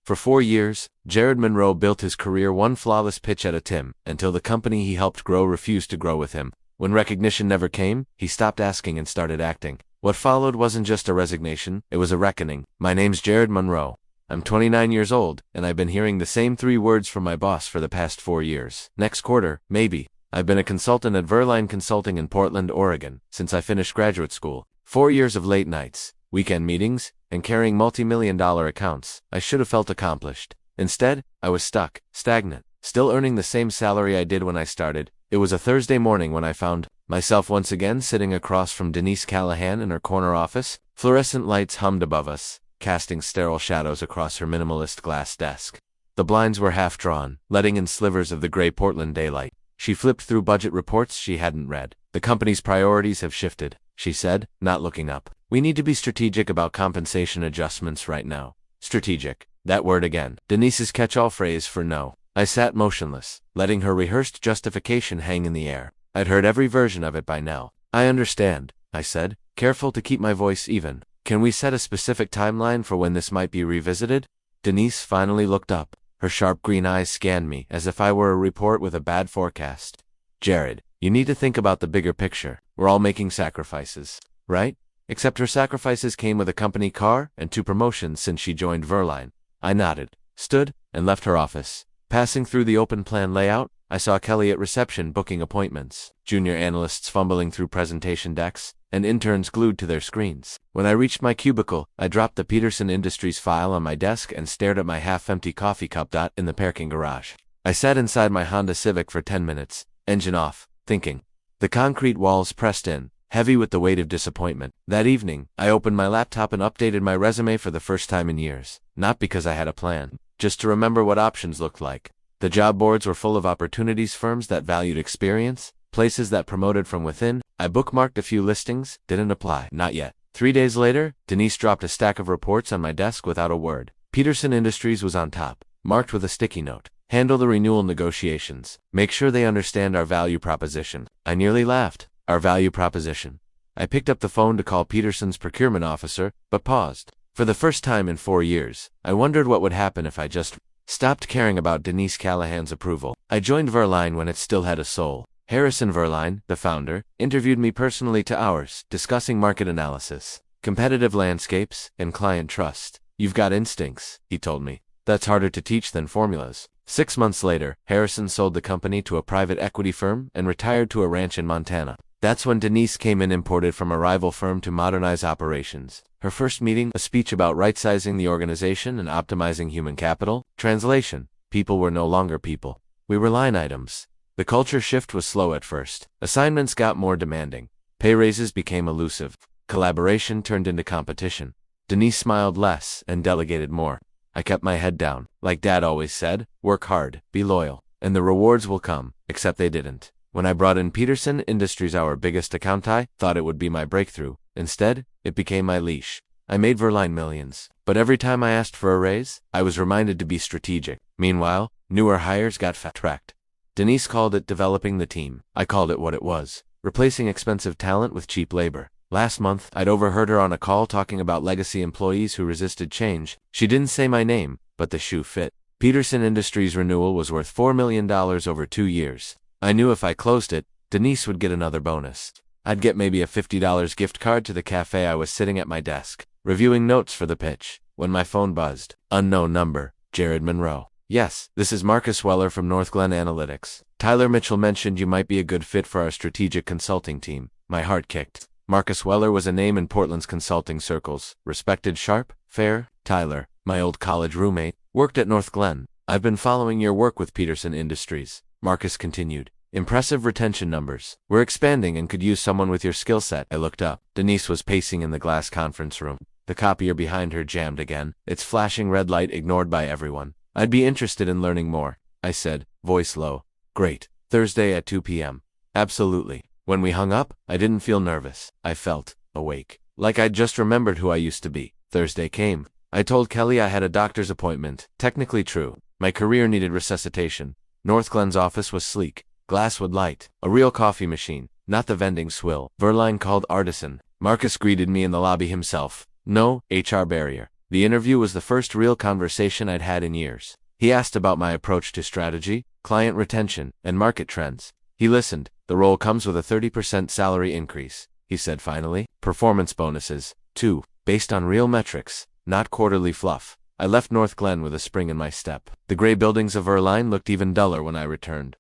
For 4 years, Jared Monroe built his career one flawless pitch at a time, until the company he helped grow refused to grow with him. When recognition never came, he stopped asking and started acting. What followed wasn't just a resignation, it was a reckoning. My name's Jared Monroe. I'm 29 years old, and I've been hearing the same 3 words from my boss for the past 4 years. Next quarter, maybe. I've been a consultant at Verline Consulting in Portland, Oregon, since I finished graduate school. 4 years of late nights, weekend meetings, and carrying multi-million-dollar accounts. I should have felt accomplished. Instead, I was stuck, stagnant, still earning the same salary I did when I started. It was a Thursday morning when I found myself once again sitting across from Denise Callahan in her corner office. Fluorescent lights hummed above us, casting sterile shadows across her minimalist glass desk. The blinds were half drawn, letting in slivers of the gray Portland daylight. She flipped through budget reports she hadn't read. The company's priorities have shifted, she said, not looking up. We need to be strategic about compensation adjustments right now. Strategic. That word again. Denise's catch-all phrase for no. I sat motionless, letting her rehearsed justification hang in the air. I'd heard every version of it by now. I understand, I said, careful to keep my voice even. Can we set a specific timeline for when this might be revisited? Denise finally looked up. Her sharp green eyes scanned me as if I were a report with a bad forecast. Jared, you need to think about the bigger picture. We're all making sacrifices, right? Except her sacrifices came with a company car and 2 promotions since she joined Verline. I nodded, stood, and left her office. Passing through the open plan layout, I saw Kelly at reception booking appointments, junior analysts fumbling through presentation decks, and interns glued to their screens. When I reached my cubicle, I dropped the Peterson Industries file on my desk and stared at my half-empty coffee cup in the parking garage. I sat inside my Honda Civic for 10 minutes, engine off, thinking. The concrete walls pressed in, heavy with the weight of disappointment. That evening, I opened my laptop and updated my resume for the first time in years. Not because I had a plan, just to remember what options looked like. The job boards were full of opportunities, firms that valued experience, places that promoted from within. I bookmarked a few listings, didn't apply. Not yet. 3 days later, Denise dropped a stack of reports on my desk without a word. Peterson Industries was on top, marked with a sticky note. Handle the renewal negotiations. Make sure they understand our value proposition. I nearly laughed. Our value proposition. I picked up the phone to call Peterson's procurement officer, but paused. For the first time in 4 years, I wondered what would happen if I just stopped caring about Denise Callahan's approval. I joined Verline when it still had a soul. Harrison Verline, the founder, interviewed me personally to hours, discussing market analysis, competitive landscapes, and client trust. You've got instincts, he told me. That's harder to teach than formulas. 6 months later, Harrison sold the company to a private equity firm and retired to a ranch in Montana. That's when Denise came in, imported from a rival firm to modernize operations. Her first meeting, a speech about right-sizing the organization and optimizing human capital. Translation: people were no longer people. We were line items. The culture shift was slow at first. Assignments got more demanding. Pay raises became elusive. Collaboration turned into competition. Denise smiled less and delegated more. I kept my head down. Like Dad always said, work hard, be loyal, and the rewards will come, except they didn't. When I brought in Peterson Industries, our biggest account, I thought it would be my breakthrough. Instead, it became my leash. I made Verline millions, but every time I asked for a raise, I was reminded to be strategic. Meanwhile, newer hires got fat-tracked. Denise called it developing the team. I called it what it was: replacing expensive talent with cheap labor. Last month, I'd overheard her on a call talking about legacy employees who resisted change. She didn't say my name, but the shoe fit. Peterson Industries' renewal was worth $4 million over 2 years. I knew if I closed it, Denise would get another bonus. I'd get maybe a $50 gift card to the cafe. I was sitting at my desk, reviewing notes for the pitch, when my phone buzzed. Unknown number. Jared Monroe. Yes, this is Marcus Weller from Northglen Analytics. Tyler Mitchell mentioned you might be a good fit for our strategic consulting team. My heart kicked. Marcus Weller was a name in Portland's consulting circles. Respected, sharp, fair. Tyler, my old college roommate, worked at Northglen. I've been following your work with Peterson Industries, Marcus continued. Impressive retention numbers. We're expanding and could use someone with your skill set. I looked up. Denise was pacing in the glass conference room. The copier behind her jammed again, its flashing red light ignored by everyone. I'd be interested in learning more, I said, voice low. Great. Thursday at 2 p.m. Absolutely. When we hung up, I didn't feel nervous. I felt awake. Like I'd just remembered who I used to be. Thursday came. I told Kelly I had a doctor's appointment. Technically true. My career needed resuscitation. Northglen's office was sleek. Glasswood light. A real coffee machine. Not the vending swill Verline called artisan. Marcus greeted me in the lobby himself. No HR barrier. The interview was the first real conversation I'd had in years. He asked about my approach to strategy, client retention, and market trends. He listened. The role comes with a 30% salary increase, he said finally. Performance bonuses, too, based on real metrics, not quarterly fluff. I left North Glen with a spring in my step. The gray buildings of Erline looked even duller when I returned.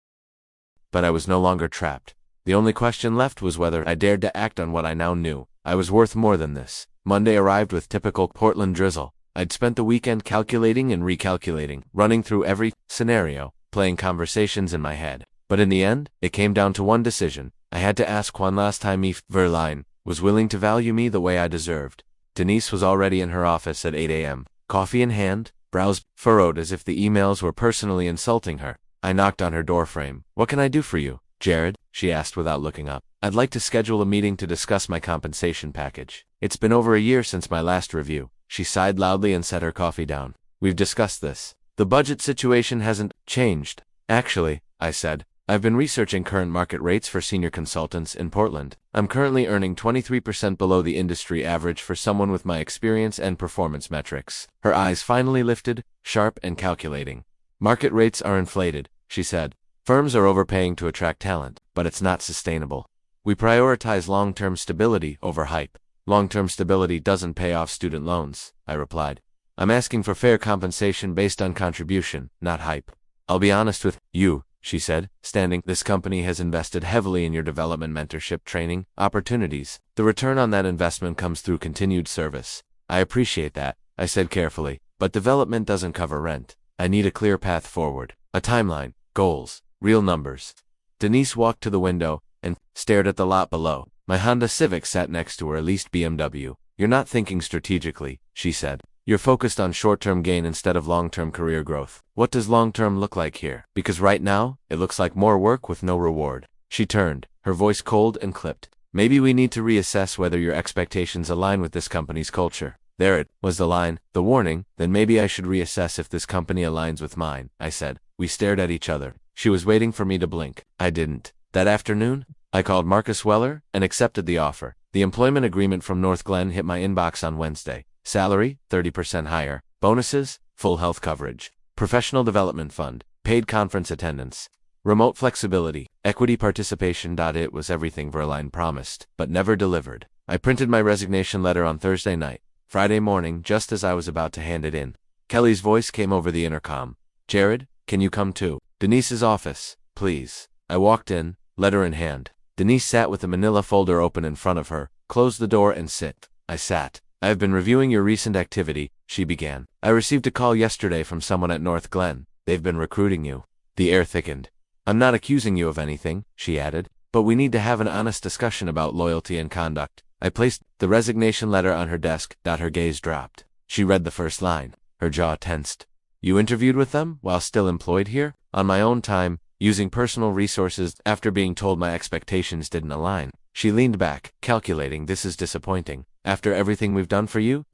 But I was no longer trapped. The only question left was whether I dared to act on what I now knew. I was worth more than this. Monday arrived with typical Portland drizzle. I'd spent the weekend calculating and recalculating, running through every scenario, playing conversations in my head. But in the end, it came down to one decision. I had to ask when last time if Verline was willing to value me the way I deserved. Denise was already in her office at 8 a.m., coffee in hand, brows furrowed as if the emails were personally insulting her. I knocked on her doorframe. "What can I do for you, Jared?" she asked without looking up. "I'd like to schedule a meeting to discuss my compensation package. It's been over a year since my last review." She sighed loudly and set her coffee down. "We've discussed this. The budget situation hasn't changed." "Actually," I said, "I've been researching current market rates for senior consultants in Portland. I'm currently earning 23% below the industry average for someone with my experience and performance metrics." Her eyes finally lifted, sharp and calculating. "Market rates are inflated," she said. "Firms are overpaying to attract talent, but it's not sustainable. We prioritize long-term stability over hype." "Long-term stability doesn't pay off student loans," I replied. "I'm asking for fair compensation based on contribution, not hype." "I'll be honest with you," she said, standing. "This company has invested heavily in your development, mentorship, training, opportunities. The return on that investment comes through continued service." "I appreciate that," I said carefully, "but development doesn't cover rent. I need a clear path forward, a timeline, goals, real numbers." Denise walked to the window and stared at the lot below. My Honda Civic sat next to her leased BMW. "You're not thinking strategically," she said. "You're focused on short-term gain instead of long-term career growth. What does long-term look like here? Because right now, it looks like more work with no reward." She turned, her voice cold and clipped. "Maybe we need to reassess whether your expectations align with this company's culture." There it was, the line, the warning. "Then maybe I should reassess if this company aligns with mine," I said. We stared at each other. She was waiting for me to blink. I didn't. That afternoon, I called Marcus Weller and accepted the offer. The employment agreement from North Glen hit my inbox on Wednesday. Salary, 30% higher. Bonuses, full health coverage. Professional development fund. Paid conference attendance. Remote flexibility. Equity participation. It was everything Verline promised, but never delivered. I printed my resignation letter on Thursday night. Friday morning, just as I was about to hand it in, Kelly's voice came over the intercom. "Jared, can you come to Denise's office, please?" I walked in, letter in hand. Denise sat with a manila folder open in front of her. "Close the door and sit." I sat. "I have been reviewing your recent activity," she began. "I received a call yesterday from someone at North Glen. They've been recruiting you." The air thickened. "I'm not accusing you of anything," she added, "but we need to have an honest discussion about loyalty and conduct." I placed the resignation letter on her desk. Her gaze dropped. She read the first line. Her jaw tensed. "You interviewed with them while still employed here? On my own time, using personal resources after being told my expectations didn't align." She leaned back, calculating. "This is disappointing. After everything we've done for you, ...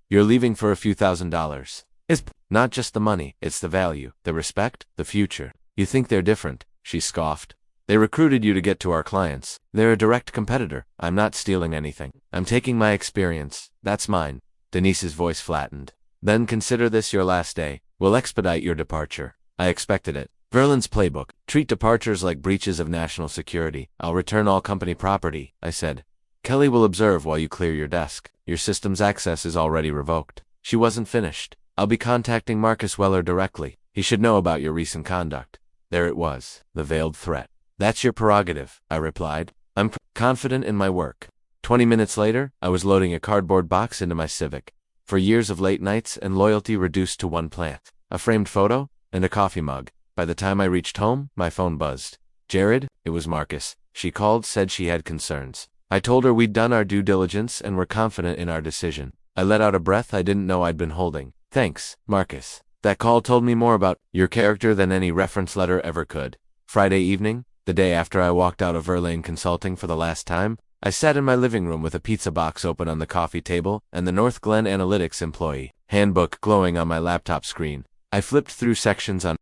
You're leaving for a few $1,000s. It's not just the money, it's the value, the respect, the future." "You think they're different?" she scoffed. "They recruited you to get to our clients. They're a direct competitor. I'm not stealing anything. I'm taking my experience. That's mine." Denise's voice flattened. "Then consider this your last day. We'll expedite your departure." I expected it. Verlin's playbook. Treat departures like breaches of national security. "I'll return all company property," I said. "Kelly will observe while you clear your desk. Your system's access is already revoked." She wasn't finished. "I'll be contacting Marcus Weller directly. He should know about your recent conduct." There it was, the veiled threat. "That's your prerogative," I replied. "I'm confident in my work." 20 minutes later, I was loading a cardboard box into my Civic. For years of late nights and loyalty reduced to one plant, a framed photo, and a coffee mug. By the time I reached home, my phone buzzed. "Jared," it was Marcus. She called, said she had concerns. I told her we'd done our due diligence and were confident in our decision. I let out a breath I didn't know I'd been holding. "Thanks, Marcus. That call told me more about your character than any reference letter ever could." Friday evening, the day after I walked out of Verlaine Consulting for the last time, I sat in my living room with a pizza box open on the coffee table and the North Glen Analytics employee handbook glowing on my laptop screen. I flipped through sections on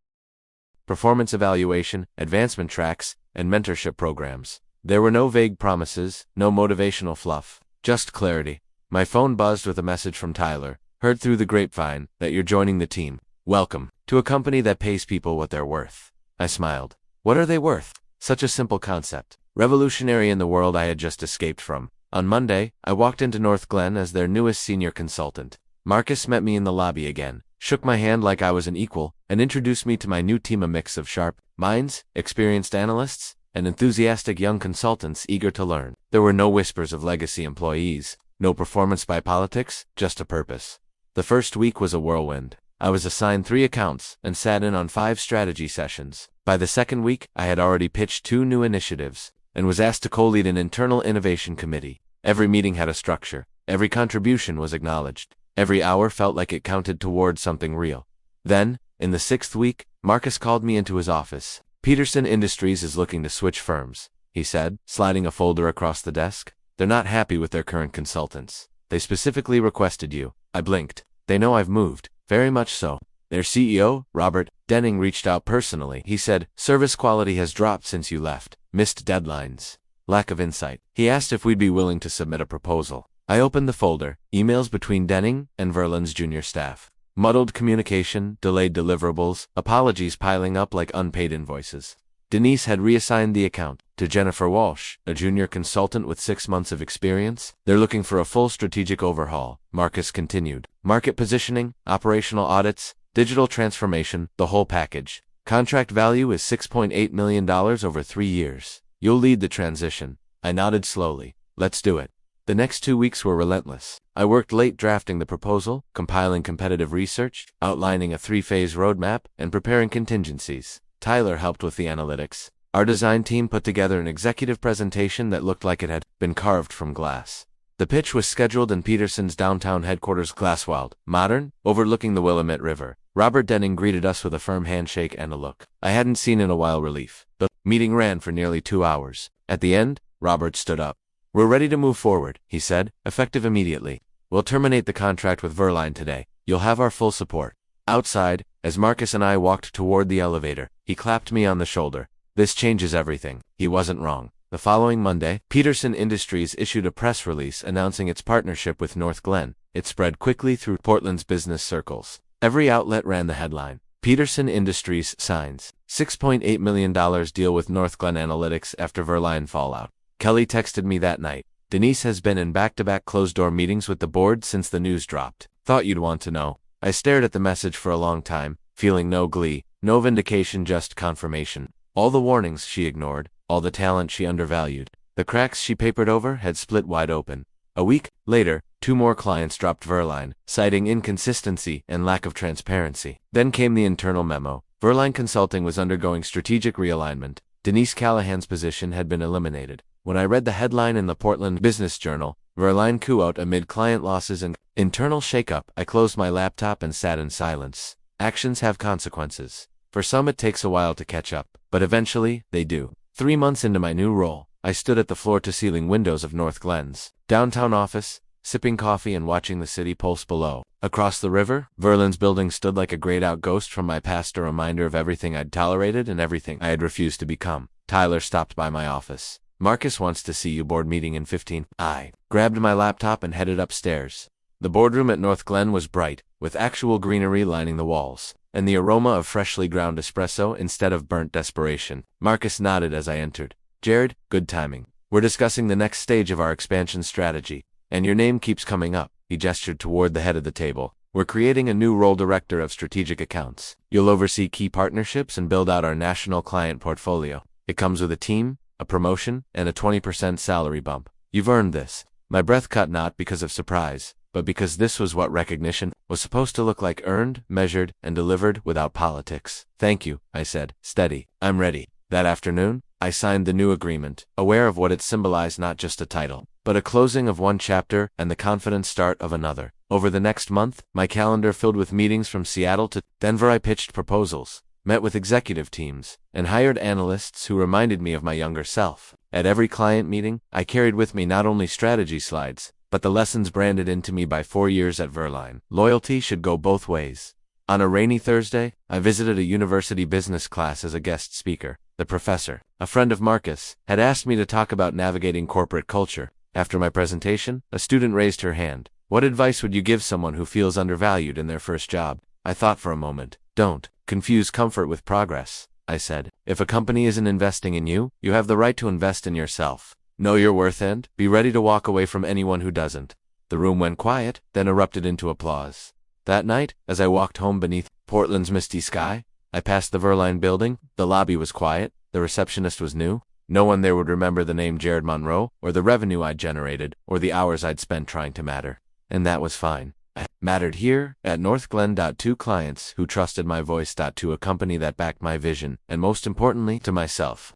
performance evaluation, advancement tracks, and mentorship programs. There were no vague promises, no motivational fluff, just clarity. My phone buzzed with a message from Tyler. Heard through the grapevine that you're joining the team. Welcome to a company that pays people what they're worth. I smiled. What are they worth? Such a simple concept. Revolutionary in the world I had just escaped from. On Monday, I walked into North Glen as their newest senior consultant. Marcus met me in the lobby again, shook my hand like I was an equal, and introduced me to my new team, a mix of sharp minds, experienced analysts, and enthusiastic young consultants eager to learn. There were no whispers of legacy employees, no performance by politics, just a purpose. The first week was a whirlwind. I was assigned 3 accounts and sat in on 5 strategy sessions. By the second week, I had already pitched 2 new initiatives and was asked to co-lead an internal innovation committee. Every meeting had a structure. Every contribution was acknowledged. Every hour felt like it counted towards something real. Then, in the 6th week, Marcus called me into his office. Peterson Industries is looking to switch firms, he said, sliding a folder across the desk. They're not happy with their current consultants. They specifically requested you. I blinked. They know I've moved. Very much so. Their CEO, Robert Denning, reached out personally. He said, service quality has dropped since you left. Missed deadlines. Lack of insight. He asked if we'd be willing to submit a proposal. I opened the folder. Emails between Denning and Verlin's junior staff. Muddled communication, delayed deliverables, apologies piling up like unpaid invoices. Denise had reassigned the account to Jennifer Walsh, a junior consultant with 6 months of experience. They're looking for a full strategic overhaul, Marcus continued. Market positioning, operational audits, digital transformation, the whole package. Contract value is $6.8 million over 3 years. You'll lead the transition. I nodded slowly. Let's do it. The next 2 weeks were relentless. I worked late drafting the proposal, compiling competitive research, outlining a 3-phase roadmap, and preparing contingencies. Tyler helped with the analytics. Our design team put together an executive presentation that looked like it had been carved from glass. The pitch was scheduled in Peterson's downtown headquarters, glass-walled, modern, overlooking the Willamette River. Robert Denning greeted us with a firm handshake and a look I hadn't seen in a while, relief. The meeting ran for nearly 2 hours. At the end, Robert stood up. We're ready to move forward, he said, effective immediately. We'll terminate the contract with Verline today. You'll have our full support. Outside, as Marcus and I walked toward the elevator, he clapped me on the shoulder. This changes everything. He wasn't wrong. The following Monday, Peterson Industries issued a press release announcing its partnership with North Glen. It spread quickly through Portland's business circles. Every outlet ran the headline. Peterson Industries signs $6.8 million deal with North Glen Analytics after Verline fallout. Kelly texted me that night. Denise has been in back-to-back closed-door meetings with the board since the news dropped. Thought you'd want to know. I stared at the message for a long time, feeling no glee, no vindication, just confirmation. All the warnings she ignored, all the talent she undervalued, the cracks she papered over had split wide open. A week later, 2 more clients dropped Verline, citing inconsistency and lack of transparency. Then came the internal memo. Verline Consulting was undergoing strategic realignment. Denise Callahan's position had been eliminated. When I read the headline in the Portland Business Journal, Verline coup out amid client losses and internal shakeup, I closed my laptop and sat in silence. Actions have consequences. For some it takes a while to catch up, but eventually, they do. 3 months into my new role, I stood at the floor-to-ceiling windows of North Glen's downtown office, sipping coffee and watching the city pulse below. Across the river, Verlin's building stood like a grayed-out ghost from my past, a reminder of everything I'd tolerated and everything I had refused to become. Tyler stopped by my office. Marcus wants to see you, board meeting in 15. I grabbed my laptop and headed upstairs. The boardroom at North Glen was bright, with actual greenery lining the walls, and the aroma of freshly ground espresso instead of burnt desperation. Marcus nodded as I entered. Jared, good timing. We're discussing the next stage of our expansion strategy, and your name keeps coming up. He gestured toward the head of the table. We're creating a new role, Director of Strategic Accounts. You'll oversee key partnerships and build out our national client portfolio. It comes with a team, a promotion, and a 20% salary bump. You've earned this. My breath caught, not because of surprise, but because this was what recognition was supposed to look like: earned, measured, and delivered without politics. Thank you, I said, steady. I'm ready. That afternoon, I signed the new agreement, aware of what it symbolized: not just a title, but a closing of one chapter and the confident start of another. Over the next month, my calendar filled with meetings from Seattle to Denver. I pitched proposals, met with executive teams, and hired analysts who reminded me of my younger self. At every client meeting, I carried with me not only strategy slides, but the lessons branded into me by 4 years at Verline. Loyalty should go both ways. On a rainy Thursday, I visited a university business class as a guest speaker. The professor, a friend of Marcus, had asked me to talk about navigating corporate culture. After my presentation, a student raised her hand. What advice would you give someone who feels undervalued in their first job? I thought for a moment. Don't confuse comfort with progress, I said. If a company isn't investing in you, you have the right to invest in yourself. Know your worth and be ready to walk away from anyone who doesn't. The room went quiet, then erupted into applause. That night, as I walked home beneath Portland's misty sky, I passed the Verline building. The lobby was quiet, the receptionist was new. No one there would remember the name Jared Monroe, or the revenue I'd generated, or the hours I'd spent trying to matter. And that was fine. I mattered here, at North Glen. To clients who trusted my voice. To a company that backed my vision, and most importantly, to myself.